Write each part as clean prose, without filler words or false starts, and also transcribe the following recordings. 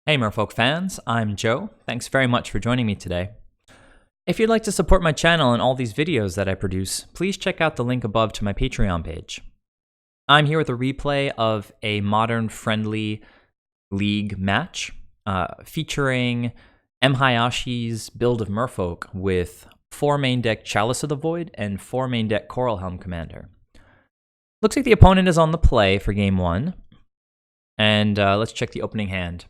Hey Merfolk fans, I'm Joe. Thanks very much for joining me today. If you'd like to support my channel and all these videos that I produce, please check out the link above to my Patreon page. I'm here with a replay of a modern friendly league match featuring M. Hayashi's build of Merfolk with 4 main deck Chalice of the Void and 4 main deck Coralhelm Commander. Looks like the opponent is on the play for game 1, and let's check the opening hand.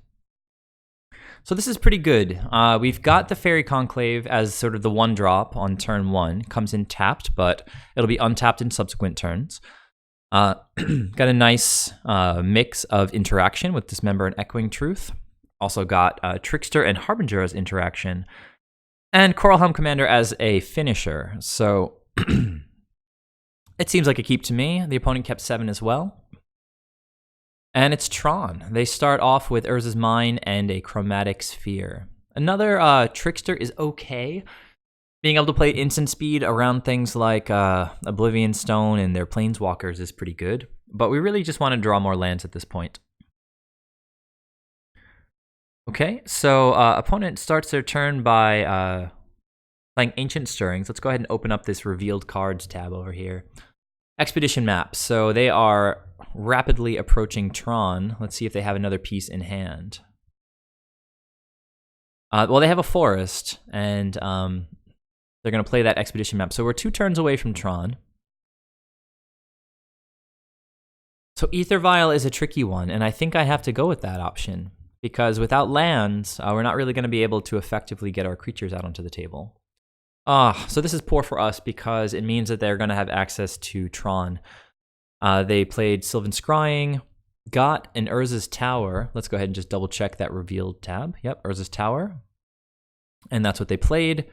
So this is pretty good. We've got the Faerie Conclave as sort of the 1-drop on turn 1. Comes in tapped, but it'll be untapped in subsequent turns. Got a nice mix of interaction with Dismember and Echoing Truth. Also got Trickster and Harbinger as interaction. And Coralhelm Commander as a finisher. So it seems like a keep to me. The opponent kept 7 as well. And it's Tron. They start off with Urza's Mine and a Chromatic Sphere. Another Trickster is okay. Being able to play instant speed around things like Oblivion Stone and their Planeswalkers is pretty good. But we really just want to draw more lands at this point. Okay, so opponent starts their turn by playing Ancient Stirrings. Let's go ahead and open up this Revealed Cards tab over here. Expedition Maps. So they are rapidly approaching Tron. Let's see if they have another piece in hand. Well, they have a forest, and they're going to play that Expedition Map. So we're 2 turns away from Tron. So AEther Vial is a tricky one, and I think I have to go with that option. Because without lands, we're not really going to be able to effectively get our creatures out onto the table. So this is poor for us because it means that they're going to have access to Tron. They played Sylvan Scrying, got an Urza's Tower. Let's go ahead and just double check that revealed tab. Yep, Urza's Tower. And that's what they played.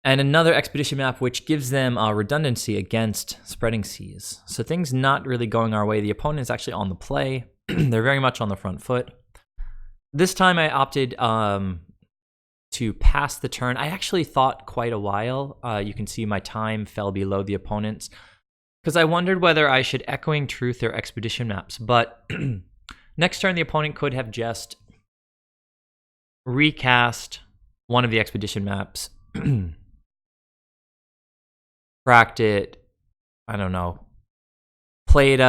And another Expedition Map, which gives them redundancy against Spreading Seas. So things not really going our way. The opponent is actually on the play. They're very much on the front foot. This time I opted to pass the turn. I actually thought quite a while. You can see my time fell below the opponent's because I wondered whether I should Echoing Truth their Expedition Maps. But next turn, the opponent could have just recast one of the Expedition Maps, cracked it, I don't know, played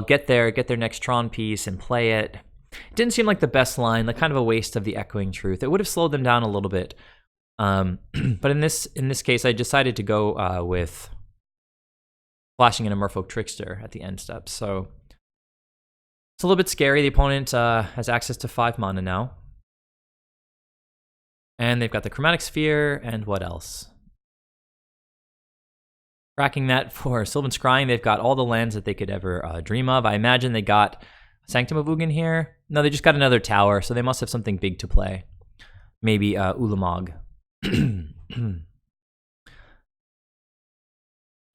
get their next Tron piece and play it. It didn't seem like the best line, like kind of a waste of the Echoing Truth. It would have slowed them down a little bit. But in this case, I decided to go with flashing in a Merfolk Trickster at the end step. So it's a little bit scary. The opponent has access to 5 mana now. And they've got the Chromatic Sphere, and what else? Cracking that for Sylvan Scrying, they've got all the lands that they could ever dream of. I imagine they got Sanctum of Ugin here. No, they just got another tower, so they must have something big to play. Maybe Ulamog.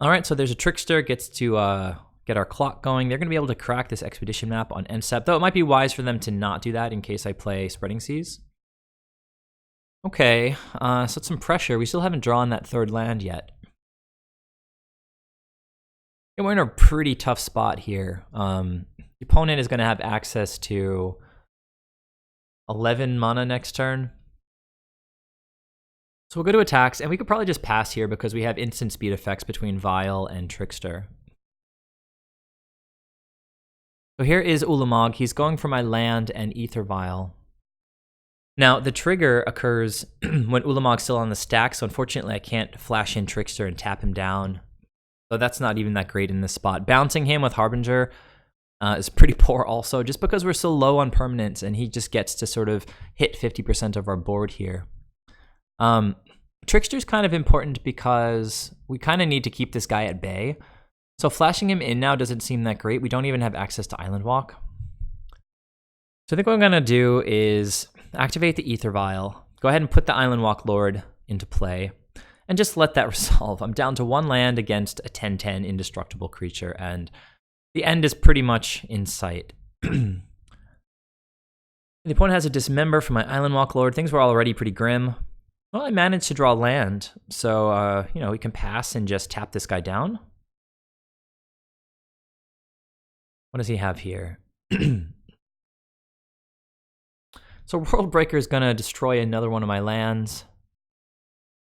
All right, so there's a Trickster, gets to get our clock going. They're going to be able to crack this Expedition Map on end step, though it might be wise for them to not do that in case I play Spreading Seas. Okay, so it's some pressure. We still haven't drawn that 3rd land yet. And we're in a pretty tough spot here. The opponent is going to have access to 11 mana next turn. So we'll go to attacks, and we could probably just pass here because we have instant speed effects between Vial and Trickster. So here is Ulamog. He's going for my land and AEther Vial. Now, the trigger occurs when Ulamog's still on the stack, so unfortunately I can't flash in Trickster and tap him down. So that's not even that great in this spot. Bouncing him with Harbinger is pretty poor also, just because we're so low on permanents, and he just gets to sort of hit 50% of our board here. Trickster's kind of important because we kind of need to keep this guy at bay. So flashing him in now doesn't seem that great. We don't even have access to Island Walk. So I think what I'm going to do is activate the AEther Vial, go ahead and put the Island Walk Lord into play, and just let that resolve. I'm down to 1 land against a 10/10 indestructible creature, and the end is pretty much in sight. The opponent has a Dismember for my Island Walk Lord. Things were already pretty grim. Well, I managed to draw land, so, we can pass and just tap this guy down. What does he have here? So Worldbreaker is going to destroy another one of my lands.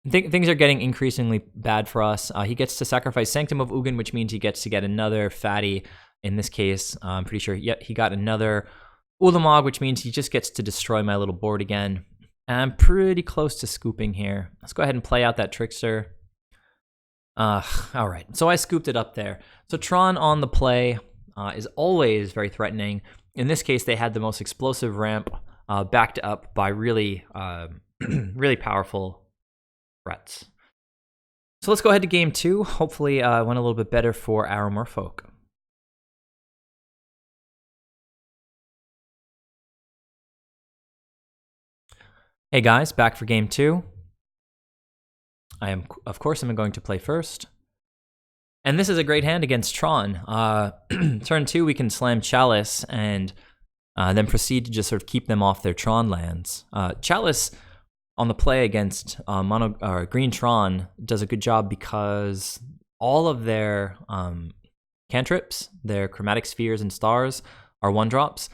Things are getting increasingly bad for us. He gets to sacrifice Sanctum of Ugin, which means he gets to get another fatty. In this case, I'm pretty sure he got another Ulamog, which means he just gets to destroy my little board again. And I'm pretty close to scooping here. Let's go ahead and play out that Trickster. All right, so I scooped it up there. So Tron on the play is always very threatening. In this case, they had the most explosive ramp backed up by really, really powerful threats. So let's go ahead to game 2. Hopefully it went a little bit better for our Merfolk. Hey guys, back for game 2. Of course, I'm going to play first. And this is a great hand against Tron. Turn 2, we can slam Chalice and then proceed to just sort of keep them off their Tron lands. Chalice on the play against Green Tron does a good job because all of their cantrips, their chromatic spheres and stars, are 1-drops.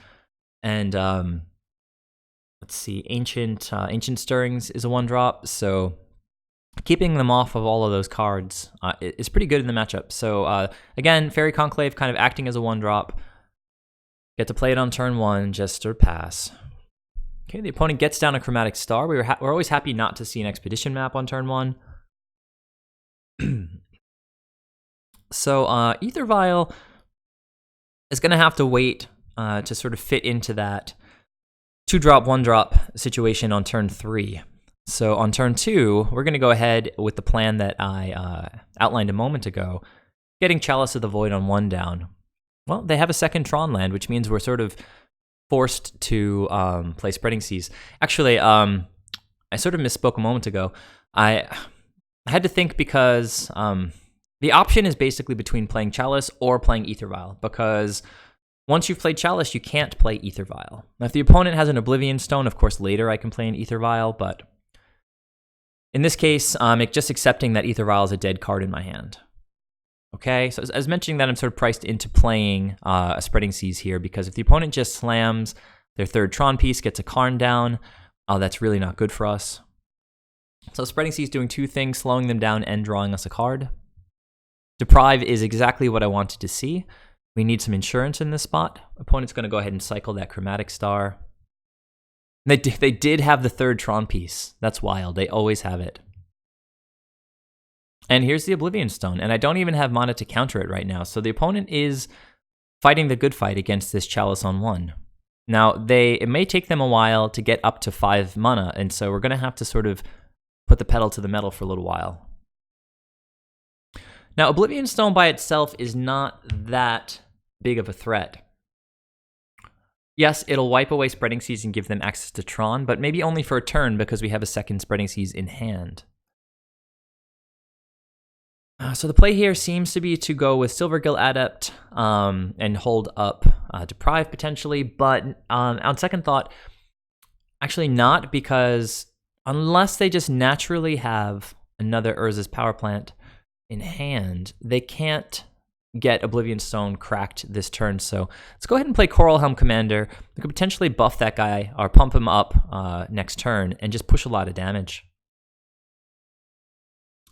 And let's see, Ancient Stirrings is a 1-drop, so keeping them off of all of those cards is pretty good in the matchup. So again, Faerie Conclave kind of acting as a 1-drop. Get to play it on turn 1, just or pass. Okay, the opponent gets down a Chromatic Star. We're always happy not to see an Expedition map on turn 1. So AEther Vial is going to have to wait to sort of fit into that 2-drop, 1-drop situation on turn 3. So on turn 2, we're going to go ahead with the plan that I outlined a moment ago, getting Chalice of the Void on 1 down. Well, they have a second Tron land, which means we're sort of forced to play Spreading Seas. Actually, I sort of misspoke a moment ago. I had to think because the option is basically between playing Chalice or playing AEther Vial, because once you've played Chalice, you can't play AEther Vial. Now, if the opponent has an Oblivion Stone, of course, later I can play an AEther Vial, but in this case, I'm just accepting that AEther Vial is a dead card in my hand. Okay, so as mentioning that, I'm sort of priced into playing a Spreading Seas here, because if the opponent just slams their 3rd Tron piece, gets a Karn down, that's really not good for us. So Spreading Seas doing 2 things, slowing them down and drawing us a card. Deprive is exactly what I wanted to see. We need some insurance in this spot. Opponent's going to go ahead and cycle that Chromatic Star. They did have the 3rd Tron piece. That's wild. They always have it. And here's the Oblivion Stone, and I don't even have mana to counter it right now, so the opponent is fighting the good fight against this Chalice on 1. Now, it may take them a while to get up to 5 mana, and so we're going to have to sort of put the pedal to the metal for a little while. Now, Oblivion Stone by itself is not that big of a threat. Yes, it'll wipe away Spreading Seas and give them access to Tron, but maybe only for a turn because we have a second Spreading Seas in hand. So the play here seems to be to go with Silvergill Adept and hold up Deprive potentially, but on second thought, actually not, because unless they just naturally have another Urza's Power Plant in hand, they can't get Oblivion Stone cracked this turn. So let's go ahead and play Coralhelm Commander. We could potentially buff that guy or pump him up next turn and just push a lot of damage.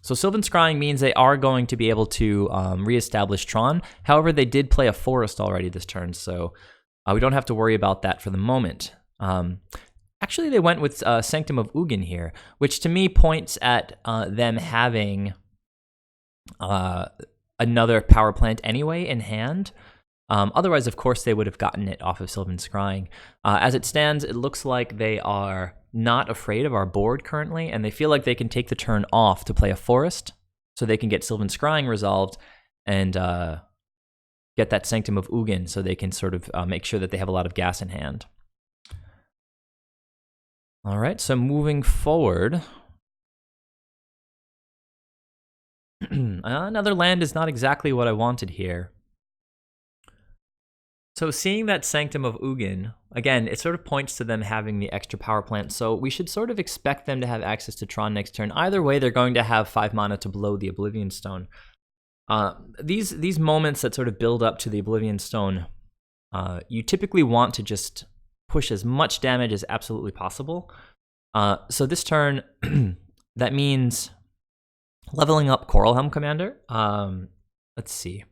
So Sylvan Scrying means they are going to be able to reestablish Tron. However, they did play a Forest already this turn, so we don't have to worry about that for the moment. Actually, they went with Sanctum of Ugin here, which to me points at them having another power plant anyway in hand. Otherwise, of course, they would have gotten it off of Sylvan Scrying. As it stands, it looks like they are not afraid of our board currently, and they feel like they can take the turn off to play a Forest, so they can get Sylvan Scrying resolved and get that Sanctum of Ugin, so they can sort of make sure that they have a lot of gas in hand. All right, so moving forward, another land is not exactly what I wanted here. So seeing that Sanctum of Ugin, again, it sort of points to them having the extra power plant, so we should sort of expect them to have access to Tron next turn. Either way, they're going to have 5 mana to blow the Oblivion Stone. These moments that sort of build up to the Oblivion Stone, you typically want to just push as much damage as absolutely possible. So this turn, that means leveling up Coralhelm Commander. Let's see.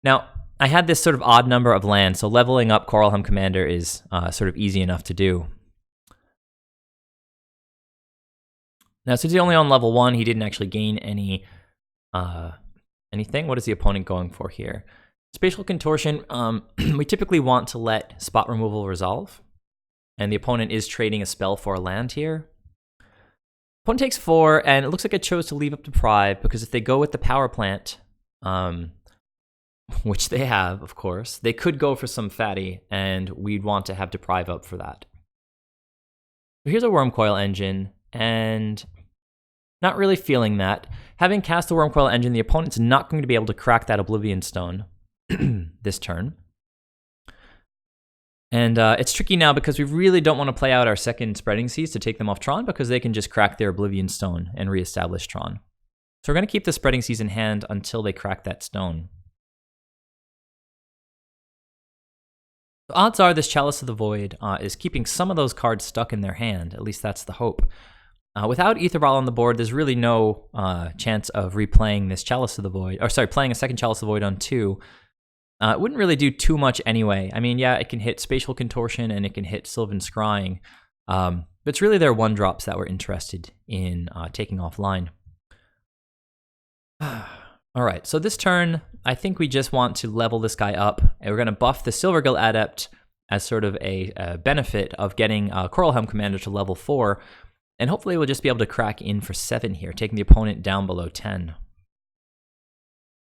Now, I had this sort of odd number of lands, so leveling up Coralhelm Commander is sort of easy enough to do. Now, since he's only on level 1, he didn't actually gain any anything. What is the opponent going for here? Spatial Contortion, we typically want to let spot removal resolve, and the opponent is trading a spell for a land here. Opponent takes 4, and it looks like it chose to leave up Deprive, because if they go with the power plant, which they have, of course, they could go for some fatty, and we'd want to have Deprive up for that. So here's a Wormcoil Engine, and not really feeling that. Having cast the Wormcoil Engine, the opponent's not going to be able to crack that Oblivion Stone this turn. And it's tricky now because we really don't want to play out our second Spreading Seas to take them off Tron, because they can just crack their Oblivion Stone and reestablish Tron. So we're going to keep the Spreading Seas in hand until they crack that stone. The odds are this Chalice of the Void is keeping some of those cards stuck in their hand. At least that's the hope. Without AEther Vial on the board, there's really no chance of replaying this Chalice of the Void, or sorry, playing a second Chalice of the Void on 2. It wouldn't really do too much anyway. I mean, yeah, it can hit Spatial Contortion and it can hit Sylvan Scrying, but it's really their 1-drops that we're interested in taking offline. All right, so this turn, I think we just want to level this guy up, and we're going to buff the Silvergill Adept as sort of a benefit of getting Coralhelm Commander to level 4, and hopefully we'll just be able to crack in for 7 here, taking the opponent down below 10.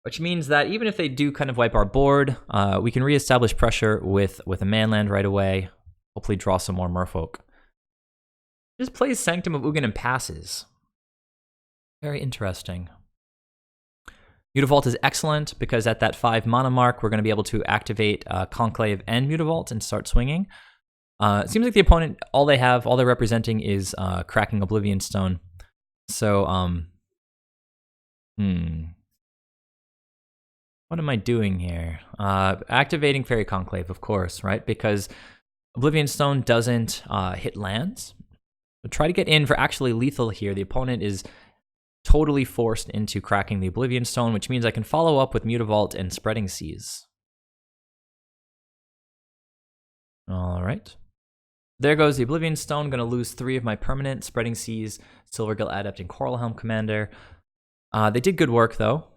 Which means that even if they do kind of wipe our board, we can reestablish pressure with a manland right away, hopefully draw some more Merfolk. Just plays Sanctum of Ugin and passes. Very interesting. Mutavault is excellent because at that 5 mana mark, we're going to be able to activate Conclave and Mutavault and start swinging. It seems like the opponent, all they're representing is cracking Oblivion Stone. So, what am I doing here? Activating Faerie Conclave, of course, right? Because Oblivion Stone doesn't hit lands. So try to get in for actually lethal here. The opponent is totally forced into cracking the Oblivion Stone, which means I can follow up with Mutavault and Spreading Seas. All right. There goes the Oblivion Stone. Going to lose 3 of my permanent, Spreading Seas, Silvergill Adept, and Coralhelm Commander. They did good work, though.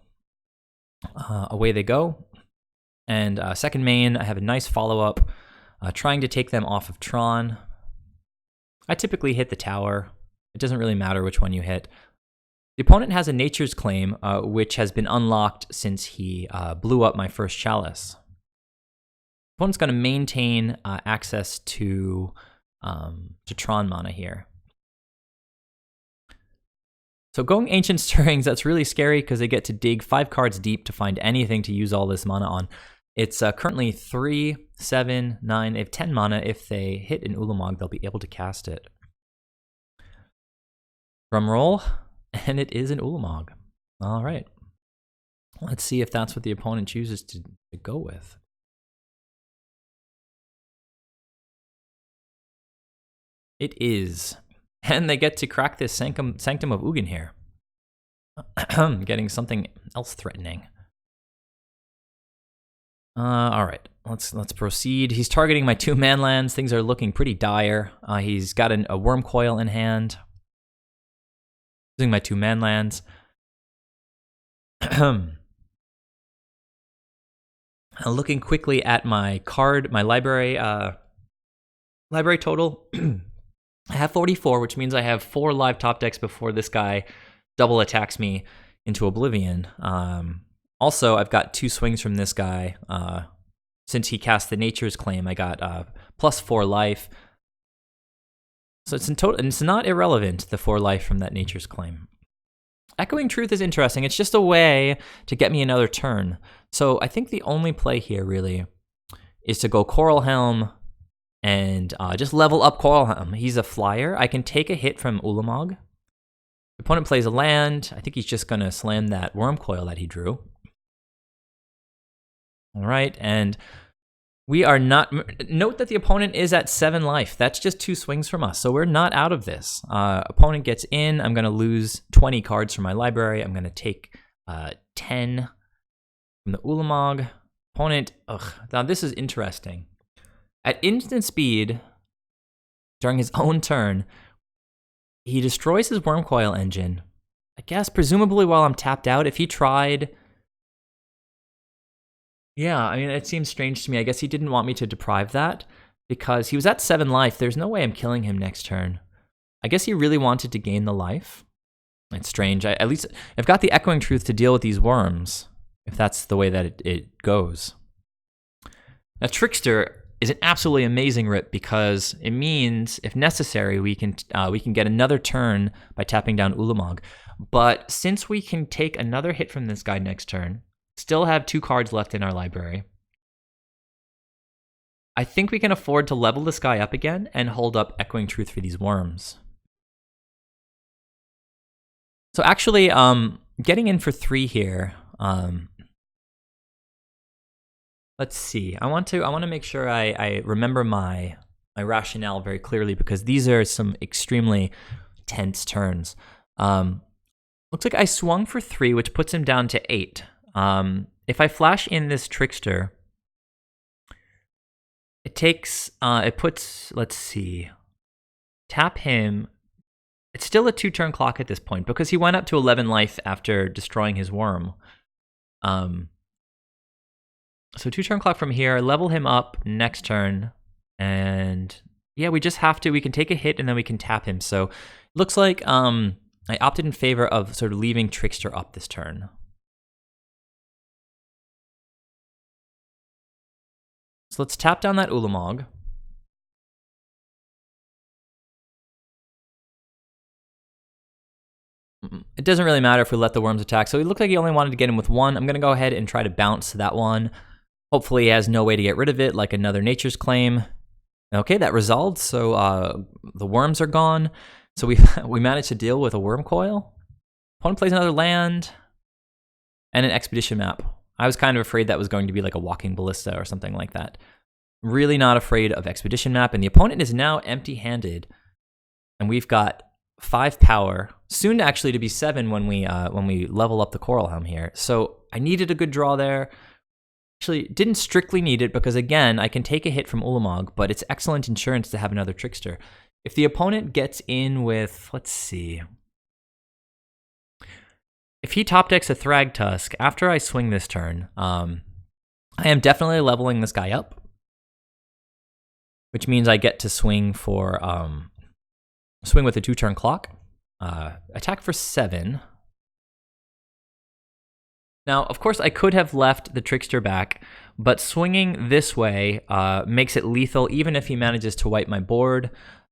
Away they go. And second main, I have a nice follow-up, trying to take them off of Tron. I typically hit the tower. It doesn't really matter which one you hit. The opponent has a Nature's Claim, which has been unlocked since he blew up my first Chalice. The opponent's going to maintain access to Tron mana here. So going Ancient Stirrings, that's really scary because they get to dig 5 cards deep to find anything to use all this mana on. It's currently 3, 7, 9, they have 10 mana. If they hit an Ulamog, they'll be able to cast it. Drum roll, and it is an Ulamog. All right. Let's see if that's what the opponent chooses to go with. It is. And they get to crack this Sanctum of Ugin here. Getting something else threatening. All right, let's proceed. He's targeting my 2 manlands. Things are looking pretty dire. He's got a Wormcoil in hand. Using my 2 manlands. Looking quickly at my library total. I have 44, which means I have 4 live top decks before this guy double attacks me into Oblivion. Also, I've got 2 swings from this guy. Since he cast the Nature's Claim, I got plus 4 life. So it's not irrelevant, the 4 life from that Nature's Claim. Echoing Truth is interesting. It's just a way to get me another turn. So I think the only play here, really, is to go Coralhelm and just level up Coralhelm. He's a flyer. I can take a hit from Ulamog. The opponent plays a land. I think he's just going to slam that Wormcoil that he drew. All right, and We are not... Note that the opponent is at 7 life. That's just 2 swings from us, so we're not out of this. Opponent gets in. I'm going to lose 20 cards from my library. I'm going to take 10 from the Ulamog. Opponent... Ugh. Now, this is interesting. At instant speed, during his own turn, he destroys his Wormcoil engine. I guess, presumably while I'm tapped out. If he tried... Yeah, I mean, it seems strange to me. I guess he didn't want me to deprive that because he was at 7 life. There's no way I'm killing him next turn. I guess he really wanted to gain the life. It's strange. At least I've got the Echoing Truth to deal with these worms, if that's the way that it goes. Now, Trickster is an absolutely amazing rip because it means, if necessary, we can get another turn by tapping down Ulamog. But since we can take another hit from this guy next turn, still have 2 cards left in our library, I think we can afford to level this guy up again and hold up Echoing Truth for these worms. So actually, getting in for 3 here. Let's see. I want to make sure I remember my rationale very clearly because these are some extremely tense turns. Looks like I swung for 3, which puts him down to 8. If I flash in this Trickster, it puts, let's see, tap him. It's still a 2-turn clock at this point because he went up to 11 life after destroying his worm. So 2-turn clock from here, level him up next turn, and yeah, we just have to, we can take a hit and then we can tap him. So it looks like I opted in favor of sort of leaving Trickster up this turn. So let's tap down that Ulamog. It doesn't really matter if we let the worms attack. So it looked like he only wanted to get him with 1. I'm going to go ahead and try to bounce that one. Hopefully he has no way to get rid of it, like another Nature's Claim. Okay, that resolved. So the worms are gone. So we managed to deal with a Wormcoil. Opponent plays another land and an Expedition Map. I was kind of afraid that was going to be like a Walking Ballista or something like that. Really not afraid of Expedition Map, and the opponent is now empty-handed, and we've got 5 power, soon actually to be 7 when we level up the Coralhelm here. So I needed a good draw there. Actually, didn't strictly need it because again, I can take a hit from Ulamog, but it's excellent insurance to have another Trickster. If the opponent gets in with, let's see, if he top decks a Thragtusk after I swing this turn, I am definitely leveling this guy up, which means I get to swing for swing with a 2-turn clock, attack for 7. Now, of course, I could have left the Trickster back, but swinging this way makes it lethal even if he manages to wipe my board.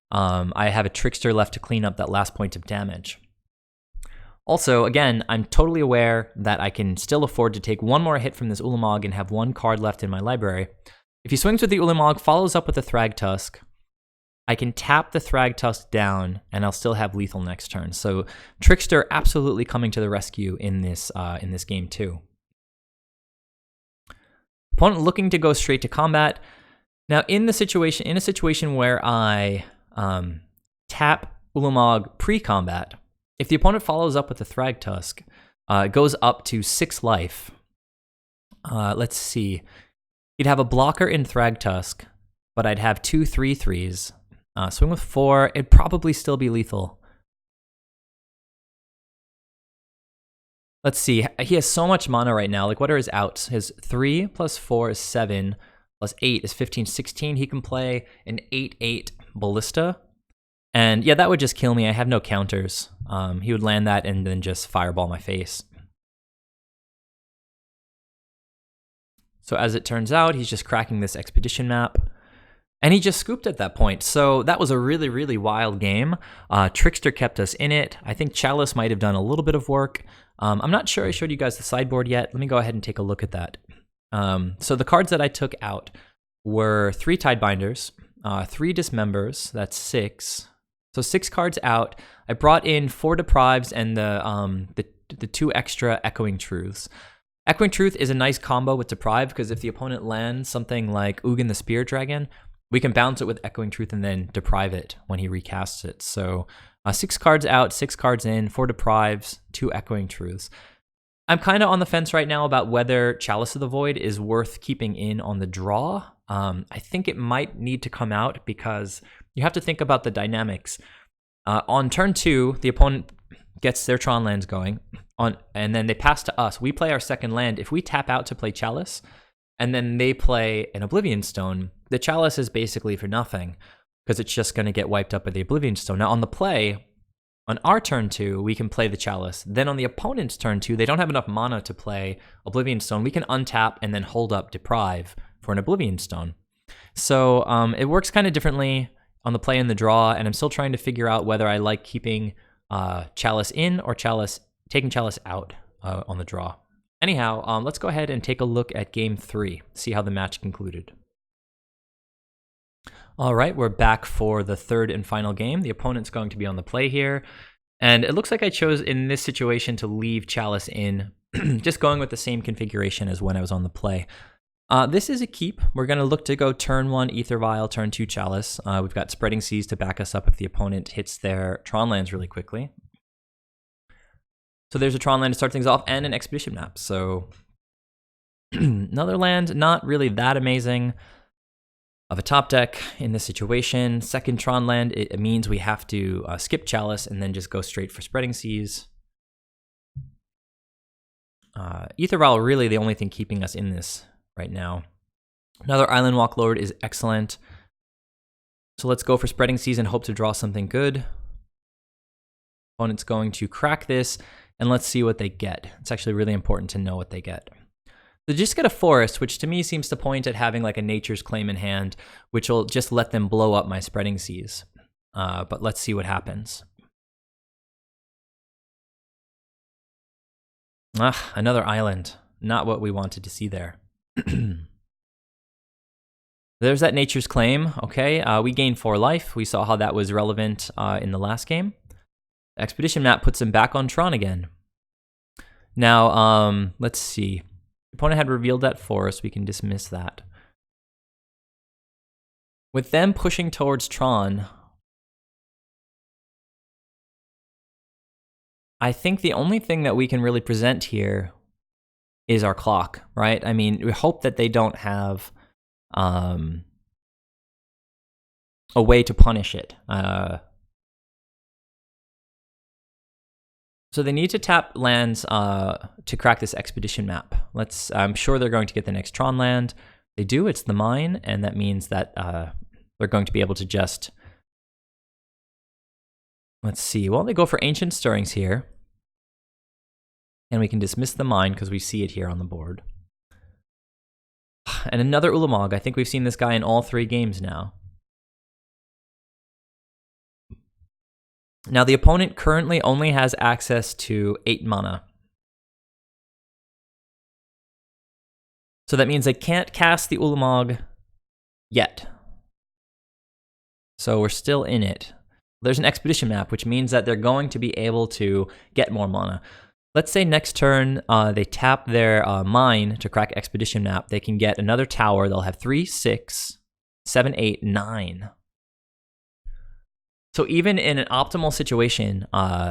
I have a Trickster left to clean up that last point of damage. Also, again, I'm totally aware that I can still afford to take 1 more hit from this Ulamog and have 1 card left in my library. If he swings with the Ulamog, follows up with the Thragtusk, I can tap the Thragtusk down, and I'll still have lethal next turn. So Trickster absolutely coming to the rescue in this game too. Opponent looking to go straight to combat. Now, in a situation where I tap Ulamog pre-combat, if the opponent follows up with the Thragtusk, it goes up to 6 life. Let's see. He'd have a blocker in Thragtusk, but I'd have 2 3/3s. Swing with 4, it'd probably still be lethal. Let's see, he has so much mana right now. Like, what are his outs? His 3 plus 4 is 7, plus 8 is 15, 16. He can play an 8/8 Ballista. And yeah, that would just kill me. I have no counters. He would land that and then just fireball my face. So as it turns out, he's just cracking this Expedition Map. And he just scooped at that point. So that was a really, really wild game. Trickster kept us in it. I think Chalice might have done a little bit of work. I'm not sure I showed you guys the sideboard yet. Let me go ahead and take a look at that. So the cards that I took out were 3 Tidebinders, 3 Dismembers, that's 6. So 6 cards out. I brought in 4 Deprives and the 2 extra Echoing Truths. Echoing Truth is a nice combo with Deprive, because if the opponent lands something like Ugin the Spear Dragon, we can bounce it with Echoing Truth and then Deprive it when he recasts it. So 6 cards out, 6 cards in, 4 Deprives, 2 Echoing Truths. I'm kind of on the fence right now about whether Chalice of the Void is worth keeping in on the draw. I think it might need to come out, because you have to think about the dynamics. On turn 2, the opponent gets their Tron lands going, and then they pass to us. We play our second land. If we tap out to play Chalice, and then they play an Oblivion Stone, the Chalice is basically for nothing, because it's just going to get wiped up by the Oblivion Stone. Now, on the play, on our turn 2, we can play the Chalice. Then on the opponent's turn 2, they don't have enough mana to play Oblivion Stone. We can untap and then hold up Deprive for an Oblivion Stone. So it works kind of differently on the play and the draw, and I'm still trying to figure out whether I like keeping Chalice in or taking Chalice out on the draw. Anyhow, let's go ahead and take a look at game 3, see how the match concluded. All right, we're back for the third and final game. The opponent's going to be on the play here, and it looks like I chose in this situation to leave Chalice in, just going with the same configuration as when I was on the play. This is a keep. We're going to look to go turn 1 Aether Vial, turn 2 Chalice. We've got Spreading Seas to back us up if the opponent hits their Tron lands really quickly. So there's a Tron land to start things off, and an Expedition map. So another land, not really that amazing of a top deck in this situation. Second Tron land, it means we have to skip Chalice and then just go straight for Spreading Seas. Aether Vial really the only thing keeping us in this right now. Another Island Walk Lord is excellent. So let's go for Spreading Seas and hope to draw something good. Opponent's going to crack this, and let's see what they get. It's actually really important to know what they get. They just get a Forest, which to me seems to point at having like a Nature's Claim in hand, which will just let them blow up my Spreading Seas. But let's see what happens. Another island. Not what we wanted to see there. There's that Nature's Claim. Okay, we gained 4 life. We saw how that was relevant in the last game. Expedition map puts him back on Tron again. Now, let's see. The opponent had revealed that Forest. We can dismiss that. With them pushing towards Tron, I think the only thing that we can really present here is our clock, right? I mean, we hope that they don't have a way to punish it. So they need to tap lands to crack this Expedition map. I'm sure they're going to get the next Tron land. They do, it's the mine, and that means that they're going to be able to just... Let's see, well, they go for Ancient Stirrings here. And we can dismiss the mine because we see it here on the board. And another Ulamog. I think we've seen this guy in all 3 games now. Now, the opponent currently only has access to 8 mana. So that means they can't cast the Ulamog yet. So we're still in it. There's an Expedition map, which means that they're going to be able to get more mana. Let's say next turn they tap their mine to crack Expedition map. They can get another tower. They'll have 3, 6, 7, 8, 9. So even in an optimal situation,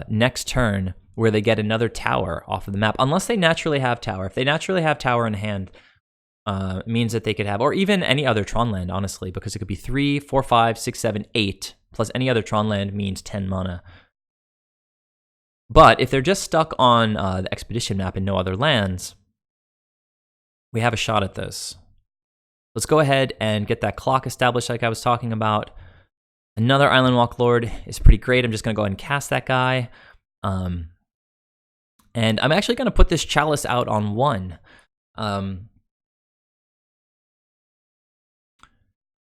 next turn, where they get another tower off of the map, unless they naturally have tower. If they naturally have tower in hand, it means that they could have, or even any other Tron land, honestly, because it could be 3, 4, 5, 6, 7, 8, plus any other Tron land means 10 mana. But if they're just stuck on the Expedition map and no other lands, we have a shot at this. Let's go ahead and get that clock established like I was talking about. Another Island Walk Lord is pretty great. I'm just going to go ahead and cast that guy. And I'm actually going to put this Chalice out on 1.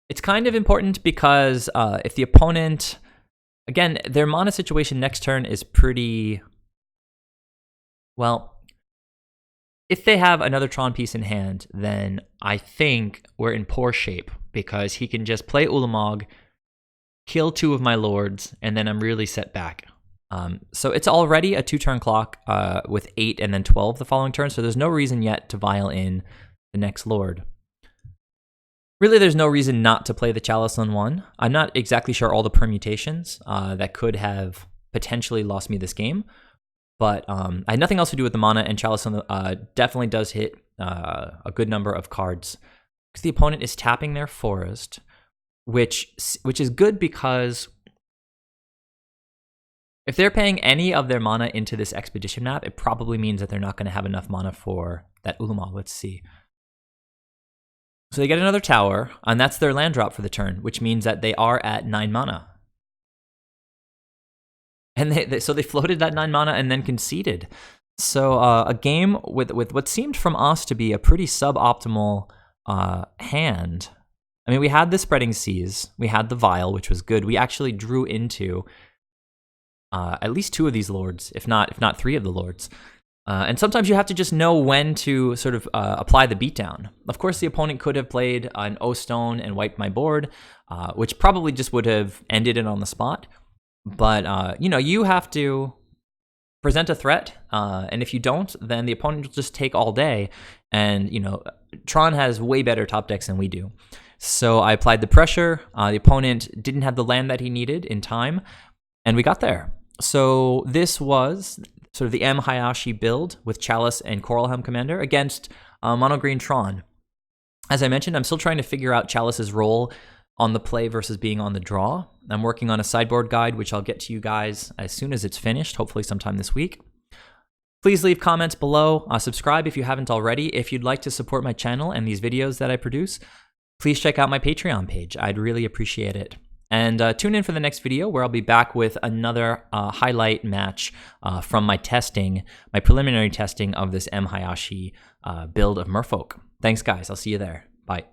It's kind of important because if the opponent... Again, their mana situation next turn is pretty... Well, if they have another Tron piece in hand, then I think we're in poor shape, because he can just play Ulamog, kill 2 of my lords, and then I'm really set back. So it's already a 2-turn clock with 8 and then 12 the following turn, so there's no reason yet to vial in the next Lord. Really, there's no reason not to play the Chalice on 1. I'm not exactly sure all the permutations that could have potentially lost me this game, but I had nothing else to do with the mana, and Chalice on the, definitely does hit a good number of cards. Because the opponent is tapping their forest, which is good because if they're paying any of their mana into this expedition map, it probably means that they're not going to have enough mana for that Ulamog. Let's see. So they get another tower, and that's their land drop for the turn, which means that they are at 9 mana. And so they floated that 9 mana and then conceded. So a game with what seemed from us to be a pretty suboptimal hand. I mean, we had the Spreading Seas, we had the Vial, which was good. We actually drew into at least 2 of these lords, if not 3 of the lords. And sometimes you have to just know when to sort of apply the beatdown. Of course, the opponent could have played an O-Stone and wiped my board, which probably just would have ended it on the spot. But, you know, you have to present a threat, and if you don't, then the opponent will just take all day. And, you know, Tron has way better top decks than we do. So I applied the pressure. The opponent didn't have the land that he needed in time, and we got there. So this was sort of the M. Hayashi build with Chalice and Coralhelm Commander against Mono Green Tron. As I mentioned, I'm still trying to figure out Chalice's role on the play versus being on the draw. I'm working on a sideboard guide, which I'll get to you guys as soon as it's finished, hopefully sometime this week. Please leave comments below. Subscribe if you haven't already. If you'd like to support my channel and these videos that I produce, please check out my Patreon page. I'd really appreciate it. And tune in for the next video where I'll be back with another highlight match from my testing, my preliminary testing of this M. Hayashi build of Merfolk. Thanks, guys. I'll see you there. Bye.